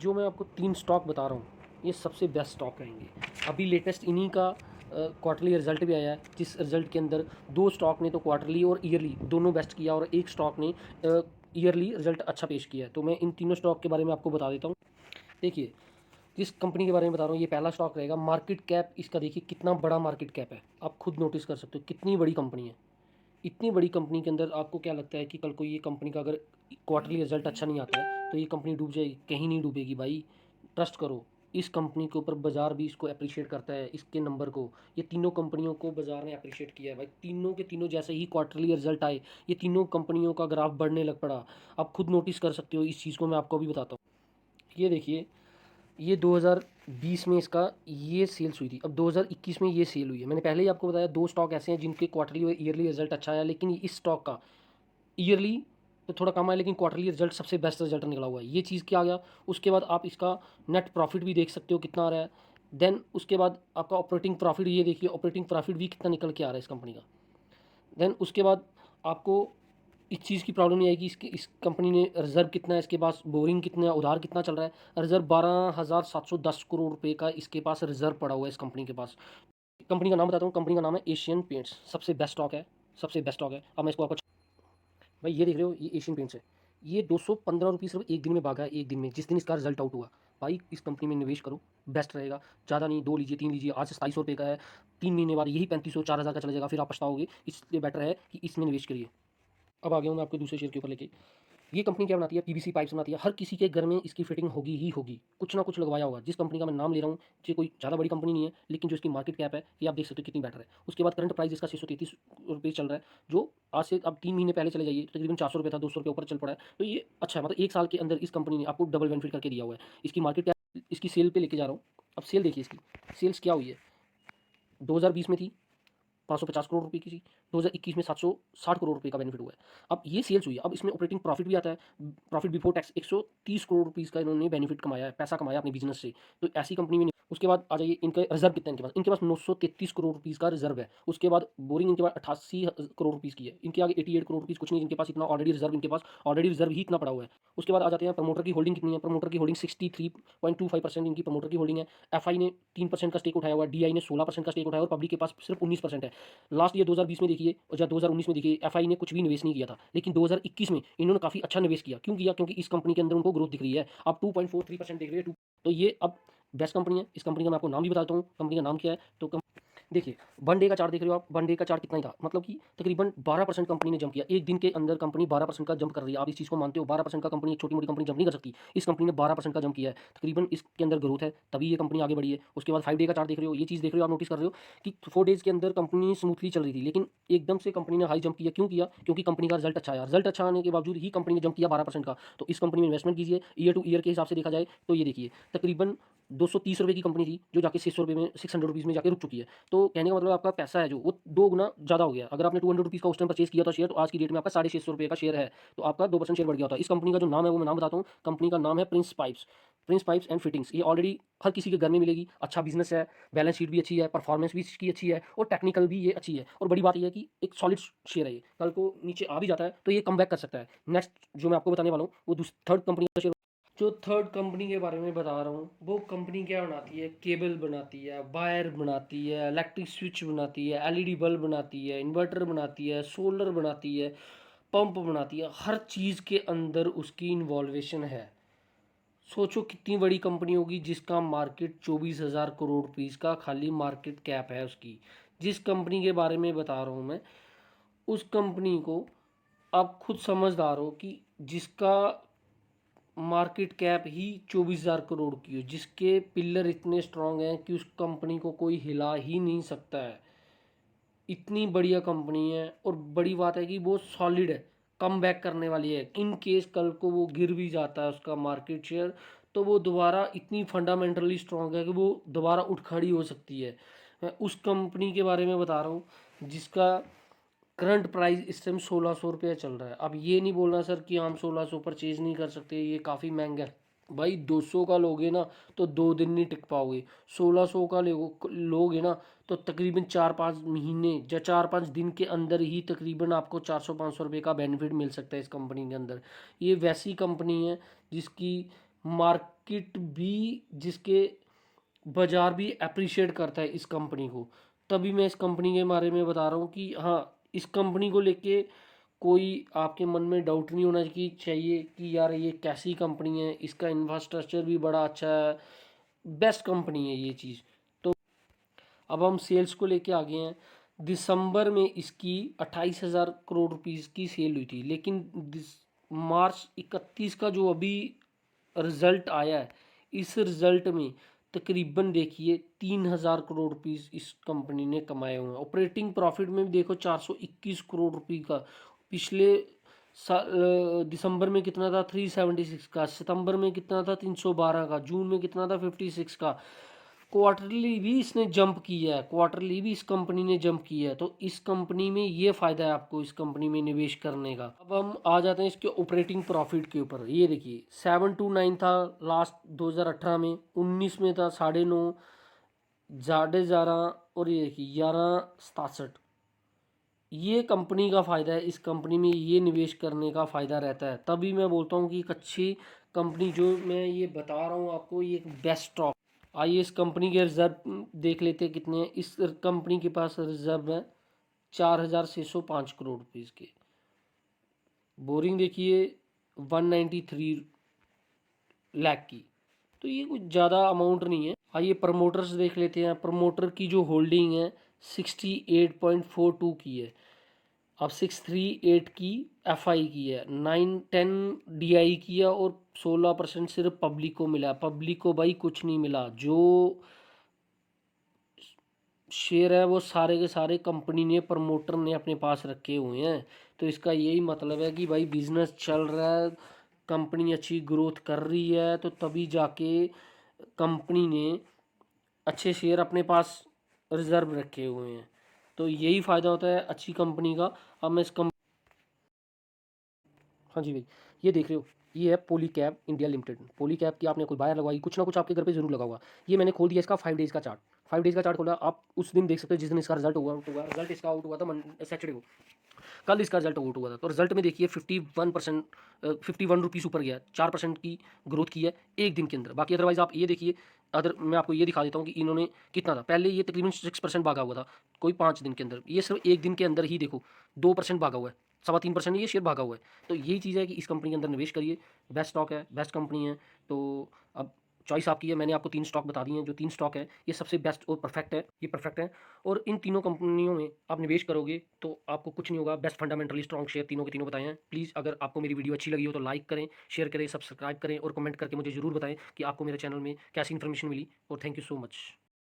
जो मैं आपको 3 स्टॉक बता रहा हूँ, ये सबसे बेस्ट स्टॉक रहेंगे। अभी लेटेस्ट इन्हीं का क्वार्टरली रिजल्ट भी आया है, जिस रिजल्ट के अंदर 2 स्टॉक ने तो क्वार्टरली और ईयरली दोनों बेस्ट किया और एक स्टॉक ने ईयरली रिजल्ट अच्छा पेश किया है। तो मैं इन तीनों स्टॉक के बारे में आपको बता देता हूँ। देखिए, जिस कंपनी के बारे में बता रहा हूँ, ये पहला स्टॉक रहेगा। मार्केट कैप इसका देखिए कितना बड़ा मार्केट कैप है, आप खुद नोटिस कर सकते हो कितनी बड़ी कंपनी है। इतनी बड़ी कंपनी के अंदर आपको क्या लगता है कि कल को ये कंपनी का अगर क्वार्टरली रिजल्ट अच्छा नहीं आता है तो ये कंपनी डूब जाएगी? कहीं नहीं डूबेगी भाई, ट्रस्ट करो। इस कंपनी के ऊपर बाजार भी इसको अप्रिशिएट करता है, इसके नंबर को। ये तीनों कंपनियों को बाजार ने अप्रिशिएट किया है भाई। तीनों के तीनों जैसे ही क्वार्टरली रिजल्ट आए, ये तीनों कंपनियों का ग्राफ बढ़ने लग पड़ा। आप खुद नोटिस कर सकते हो इस चीज़ को, मैं आपको भी बताता हूँ। ये देखिए, ये 2020 में इसका ये सेल्स हुई थी। अब 2021 में ये सेल हुई है। मैंने पहले ही आपको बताया 2 स्टॉक ऐसे हैं जिनके क्वार्टरली और ईयरली रिजल्ट अच्छा आया, लेकिन इस स्टॉक का ईयरली तो थोड़ा कम आया, लेकिन क्वार्टरली रिजल्ट सबसे बेस्ट रिजल्ट निकला हुआ है। ये चीज़ क्या आ गया। उसके बाद आप इसका नेट प्रॉफिट भी देख सकते हो कितना आ रहा है। देन उसके बाद आपका ऑपरेटिंग प्रॉफिट, ये देखिए ऑपरेटिंग प्रॉफिट भी कितना निकल के आ रहा है इस कंपनी का। देन उसके बाद आपको इस चीज़ की प्रॉब्लम नहीं आएगी। इस कंपनी ने रिज़र्व कितना है इसके पास, बोरिंग कितना है, उधार कितना चल रहा है। रिज़र्व 12,710 करोड़ रुपए का इसके पास रिज़र्व पड़ा हुआ है इस कंपनी के पास। कंपनी का नाम बताता हूँ, कंपनी का नाम है एशियन पेंट्स। सबसे बेस्ट स्टॉक है, सबसे बेस्ट स्टॉक है। अब मैं इसको आपको, भाई ये देख रहे हो, ये एशियन पेंट्स है। ये 215 रुपये सिर्फ एक दिन में भागा है, एक दिन में, जिस दिन इसका रिजल्ट आउट हुआ। भाई इस कंपनी में निवेश करो, बेस्ट रहेगा। ज़्यादा नहीं, 2 लीजिए, 3 लीजिए। आज से 2700 रुपये का है, 3 महीने बाद यही 3500 4000 का चला जाएगा, फिर आप पछताओगे। इसलिए बेटर है कि इसमें निवेश करिए। अब आ गया हूँ मैं आपके दूसरे शेयर के ऊपर लेके। ये कंपनी क्या बनाती है, पीवीसी पाइप्स बनाती है। हर किसी के घर में इसकी फिटिंग होगी ही होगी, कुछ ना कुछ लगवाया होगा। जिस कंपनी का मैं नाम ले रहा हूँ, ये कोई ज़्यादा बड़ी कंपनी नहीं है, लेकिन जो इसकी मार्केट कैप है ये आप देख सकते हो कितनी बेटर है। उसके बाद करंट प्राइस इसका 633 रुपये चल रहा है, जो आज से अब 3 महीने पहले चले जाइए तो तकरीबन 400 रुपये था, 200 रुपये ऊपर चल पड़ा है। तो ये अच्छा है, मतलब 1 साल के अंदर इस कंपनी ने आपको डबल बेनिफिट करके दिया हुआ है। इसकी मार्केट कैप, इसकी सेल पे लेके जा रहा हूँ। अब सेल देखिए, इसकी सेल्स क्या हुई है। 2020 में थी 550 करोड़ रुपए की थी, 2021 में 760 करोड़ रुपए का बेनिफिट हुआ है। अब ये सेल्स हुई है। अब इसमें ऑपरेटिंग प्रॉफिट भी आता है, profit before tax 130 crore rupees का इन्होंने बेनिफिट कमाया है, पैसा कमाया अपने बिजनेस से। तो ऐसी कंपनी में उसके बाद आ जाइए, इनका रिजर्व कितना है इनके पास 933 करोड़ रुपीज़ का रिजर्व है। उसके बाद बोरिंग इनके पास 88 करोड़ रुपीज़ की है। इनके आगे 88 करोड़ रुपीज़ कुछ नहीं, इनके पास इतना ऑलरेडी रिजर्व, इनके पास ऑलरेडी रिजर्व ही इतना पड़ा हुआ है। उसके बाद आ जाते हैं प्रमोटर की होल्डिंग कितनी है। प्रमोटर की होल्डिंग 63.25% इनकी प्रमोटर की होल्डिंग है। एफआई ने 3% का स्टेक उठाया हुआ है, डीआई ने 16% का स्टेक उठाया और पब्लिक के पास सिर्फ 19% है। लास्ट ईयर 2020 में देखिए और या 2019 में देखिए, एफआई ने कुछ भी निवेश नहीं किया था, लेकिन 2021 में इन्होंने काफ़ी अच्छा निवेश किया। क्यों किया? क्योंकि इस कंपनी के अंदर उनको ग्रोथ दिख रही है। आप 2.43% देख रहे हैं। तो ये अब बेस्ट कंपनी है। इस कंपनी का मैं आपको नाम भी बताता हूँ, कंपनी का नाम क्या है। तो देखिए, 1 डे का चार्ट देख रहे हो आप, 1 डे का चार्ट कितना ही था, मतलब कि तकरीबन 12% कंपनी ने जंप किया। एक दिन के अंदर कंपनी 12% का जंप कर रही है। आप इस चीज़ को मानते हो? 12% का कंपनी, एक छोटी-मोटी कंपनी जंप नहीं कर सकती। इस कंपनी ने 12% का जंप किया है। तकरीबन इसके अंदर ग्रोथ है, तभी ये कंपनी आगे बढ़ी है। उसके बाद 5 डे का चार्ट देख रहे हो, ये चीज़ देख रहे हो, आप नोटिस कर रहे हो कि 4 डेज़ के अंदर कंपनी स्मूथली चल रही थी, लेकिन एकदम से कंपनी ने हाई जंप किया। क्यों किया? क्योंकि कंपनी का रिजल्ट अच्छा आया। रिजल्ट अच्छा आने के बावजूद ही कंपनी ने जंप किया 12% का। तो इस कंपनी में इन्वेस्टमेंट कीजिए। ईयर टू ईयर के हिसाब से देखा जाए तो ये देखिए, तकरीबन 230 रुपये की कंपनी थी, जो जाके 600 रुपये में, 600 रुपीज़ में जाके रुक चुकी है। तो कहने का मतलब आपका पैसा है जो, वो 2 गुना ज़्यादा हो गया। अगर आपने 200 रुपीज़ का उस टाइम परचेज़ किया था शेयर, तो आज की डेट में आपका 650 रुपये का शेयर है, तो आपका 2% शेयर बढ़ गया होता है। इस कंपनी का जो नाम है वो मैं नाम बताता हूँ। कंपनी का नाम है Prince pipes. Prince pipes and fittings. ये ऑलरेडी हर किसी के घर में मिलेगी। अच्छा बिजनेस है, बैलेंस शीट भी अच्छी है, परफॉर्मेंस भी इसकी अच्छी है और टेक्निकल भी ये अच्छी है। और बड़ी बात ये है कि एक सॉलिड शेयर है ये। कल को नीचे आ भी जाता है तो ये कम बैक कर सकता है। नेक्स्ट जो मैं आपको बताने वाला हूँ वो थर्ड कंपनी का शेयर। जो थर्ड कंपनी के बारे में बता रहा हूँ, वो कंपनी क्या बनाती है, केबल बनाती है, वायर बनाती है, इलेक्ट्रिक स्विच बनाती है, एलईडी बल्ब बनाती है, इन्वर्टर बनाती है, सोलर बनाती है, पंप बनाती है। हर चीज़ के अंदर उसकी इन्वॉल्वेशन है। सोचो कितनी बड़ी कंपनी होगी जिसका मार्केट 24,000 करोड़ रुपीज़ का खाली मार्केट कैप है उसकी। जिस कंपनी के बारे में बता रहा हूँ मैं, उस कंपनी को आप खुद समझदार हो कि जिसका मार्केट कैप ही 24,000 करोड़ की हो, जिसके पिलर इतने स्ट्रांग हैं कि उस कंपनी को कोई हिला ही नहीं सकता है। इतनी बढ़िया कंपनी है और बड़ी बात है कि वो सॉलिड है, कम बैक करने वाली है। इन केस कल को वो गिर भी जाता है उसका मार्केट शेयर, तो वो दोबारा इतनी फंडामेंटली स्ट्रांग है कि वो दोबारा उठ खड़ी हो सकती है। मैं उस कंपनी के बारे में बता रहा हूँ जिसका करंट प्राइस इस टाइम 1,600 रुपये चल रहा है। अब ये नहीं बोलना सर कि हम 1,600 परचेज़ नहीं कर सकते, ये काफ़ी महंगा है। भाई 200 का लोगे ना तो 2 दिन नहीं टिक पाओगे। 1,600 का लोगे ना तो तकरीबन 4-5 महीने या 4-5 दिन के अंदर ही तकरीबन आपको 400-500 रुपये का बेनिफिट मिल सकता है इस कंपनी के अंदर। ये वैसी कंपनी है जिसकी मार्केट भी जिसके बाजार भी अप्रिशिएट करता है इस कंपनी को। तभी मैं इस कंपनी के बारे में बता रहा हूँ कि हाँ, इस कंपनी को लेके कोई आपके मन में डाउट नहीं होना चाहिए कि यार ये कैसी कंपनी है, इसका इंफ्रास्ट्रक्चर भी बड़ा अच्छा है, बेस्ट कंपनी है ये चीज़। तो अब हम सेल्स को लेके आ गए हैं। दिसंबर में इसकी 28,000 करोड़ रुपीस की सेल हुई थी, लेकिन मार्च 31 का जो अभी रिज़ल्ट आया है, इस रिज़ल्ट में तकरीबन देखिए 3,000 करोड़ रुपीस इस कंपनी ने कमाए हुए हैं। ऑपरेटिंग प्रॉफिट में भी देखो 421 करोड़ रुपए का। पिछले दिसंबर में कितना था, 376 का। सितंबर में कितना था, 312 का। जून में कितना था, 56 का। क्वार्टरली भी इसने जंप किया है, क्वार्टरली भी इस कंपनी ने जंप किया है। तो इस कंपनी में ये फ़ायदा है आपको इस कंपनी में निवेश करने का। अब हम आ जाते हैं इसके ऑपरेटिंग प्रॉफिट के ऊपर। ये देखिए 729 था लास्ट 2018 में, 19 में था 9.5, 11.5, और ये देखिए 11.67। ये कंपनी का फ़ायदा है, इस कंपनी में ये निवेश करने का फ़ायदा रहता है। तभी मैं बोलता हूँ कि एक अच्छी कंपनी जो मैं ये बता रहा हूँ आपको, ये एक बेस्ट स्टॉक। आइए इस कंपनी के रिजर्व देख लेते हैं कितने हैं। इस कंपनी के पास रिजर्व है 4,605 करोड़ रुपीज़ के। बोरिंग देखिए 193 लाख की। तो ये कुछ ज़्यादा अमाउंट नहीं है। आइए प्रमोटर्स देख लेते हैं। प्रमोटर की जो होल्डिंग है 68.42 की है। अब 638 की एफआई की है, 910 डीआई की है, और 16% सिर्फ पब्लिक को मिला। पब्लिक को भाई कुछ नहीं मिला। जो शेयर है वो सारे के सारे कंपनी ने, प्रमोटर ने अपने पास रखे हुए हैं। तो इसका यही मतलब है कि भाई बिजनेस चल रहा है, कंपनी अच्छी ग्रोथ कर रही है, तो तभी जाके कंपनी ने अच्छे शेयर अपने पास रिजर्व रखे हुए हैं। तो यही फ़ायदा होता है अच्छी कंपनी का। अब मैं इस हाँ जी भाई, ये देख रहे हो, ये है पॉलीकैब इंडिया लिमिटेड। पॉलीकैब की आपने कोई बायर लगवाई, कुछ ना कुछ आपके घर पे जरूर लगा होगा। ये मैंने खोल दिया इसका 5 डेज़ का चार्ट। 5 डेज़ का चार्ट खोला, आप उस दिन देख सकते हो जिस दिन इसका रिजल्ट हुआ। रिजल्ट इसका आउट हुआ था सैटरडे को। कल इसका रिजल्ट आउट हुआ था। तो रिजल्ट में देखिए 51%, 51 रुपीज़ ऊपर गया, 4% की ग्रोथ की है एक दिन के अंदर। बाकी अदरवाइज आप ये देखिए, अदर मैं आपको ये दिखा देता हूँ कि इन्होंने कितना था। पहले ये तकरीबन 6% भागा हुआ था कोई 5 दिन के अंदर। ये सिर्फ एक दिन के अंदर ही देखो 2% भागा हुआ है, 3.25% ये शेयर भागा हुआ है। तो यही चीज़ है कि इस कंपनी के अंदर निवेश करिए। बेस्ट स्टॉक है, बेस्ट कंपनी है। तो अब चॉइस आपकी है। मैंने आपको 3 स्टॉक बता दिए हैं। जो 3 स्टॉक है ये सबसे बेस्ट और परफेक्ट है, ये परफेक्ट है। और इन तीनों कंपनियों में आप निवेश करोगे तो आपको कुछ नहीं होगा। बेस्ट फंडामेंटली स्ट्रॉन्ग शेयर तीनों के तीनों बताए हैं। प्लीज़ अगर आपको मेरी वीडियो अच्छी लगी हो तो लाइक करें, शेयर करें, सब्सक्राइब करें, और कमेंट करके मुझे ज़रूर बताएं कि आपको मेरे चैनल में कैसी इन्फॉर्मेशन मिली। और थैंक यू सो मच।